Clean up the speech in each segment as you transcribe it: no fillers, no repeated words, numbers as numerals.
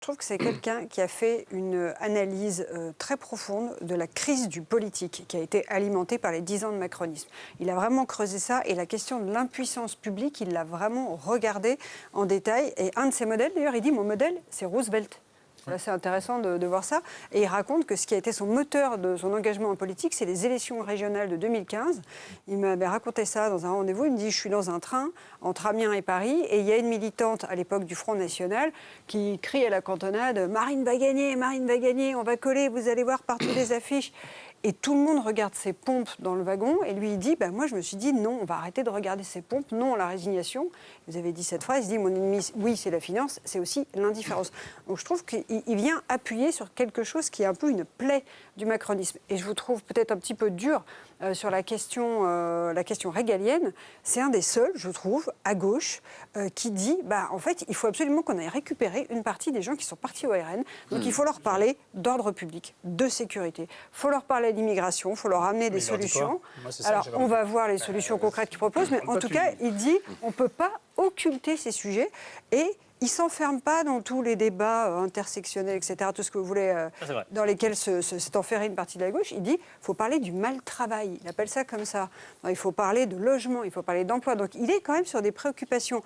Je trouve que c'est quelqu'un qui a fait une analyse très profonde de la crise du politique qui a été alimentée par les 10 ans de macronisme. Il a vraiment creusé ça et la question de l'impuissance publique, il l'a vraiment regardé en détail. Et un de ses modèles, d'ailleurs, il dit « mon modèle, c'est Roosevelt ». C'est assez intéressant de voir ça. Et il raconte que ce qui a été son moteur de son engagement en politique, c'est les élections régionales de 2015. Il m'avait raconté ça dans un rendez-vous. Il me dit, je suis dans un train entre Amiens et Paris, et il y a une militante à l'époque du Front National qui crie à la cantonade « Marine va gagner, on va coller, vous allez voir partout des affiches ». Et tout le monde regarde ses pompes dans le wagon et lui il dit moi je me suis dit non, on va arrêter de regarder ses pompes, non à la résignation. Vous avez dit cette phrase, il dit mon ennemi oui c'est la finance, c'est aussi l'indifférence. Donc je trouve qu'il vient appuyer sur quelque chose qui est un peu une plaie du macronisme. Et je vous trouve peut-être un petit peu dur sur la question régalienne. C'est un des seuls, je trouve, à gauche, qui dit en fait il faut absolument qu'on aille récupérer une partie des gens qui sont partis au RN. Donc il faut leur parler d'ordre public, de sécurité. Il faut leur parler d'immigration, il faut leur amener des solutions. Alors, on va voir les solutions concrètes qu'il propose, mais en tout cas, il dit on ne peut pas occulter ces sujets et il ne s'enferme pas dans tous les débats intersectionnels, etc., tout ce que vous voulez, dans lesquels s'est enferrée une partie de la gauche. Il dit qu'il faut parler du mal-travail. Il appelle ça comme ça. Non, il faut parler de logement, il faut parler d'emploi. Donc, il est quand même sur des préoccupations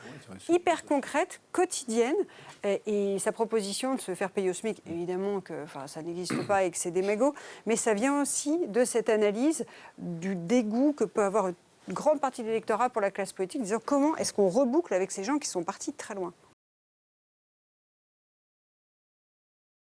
hyper concrètes, quotidiennes. Et sa proposition de se faire payer au SMIC, évidemment que ça n'existe pas et que c'est des mégots, mais ça vient aussi de cette analyse du dégoût que peut avoir une grande partie de l'électorat pour la classe politique, disant comment est-ce qu'on reboucle avec ces gens qui sont partis très loin.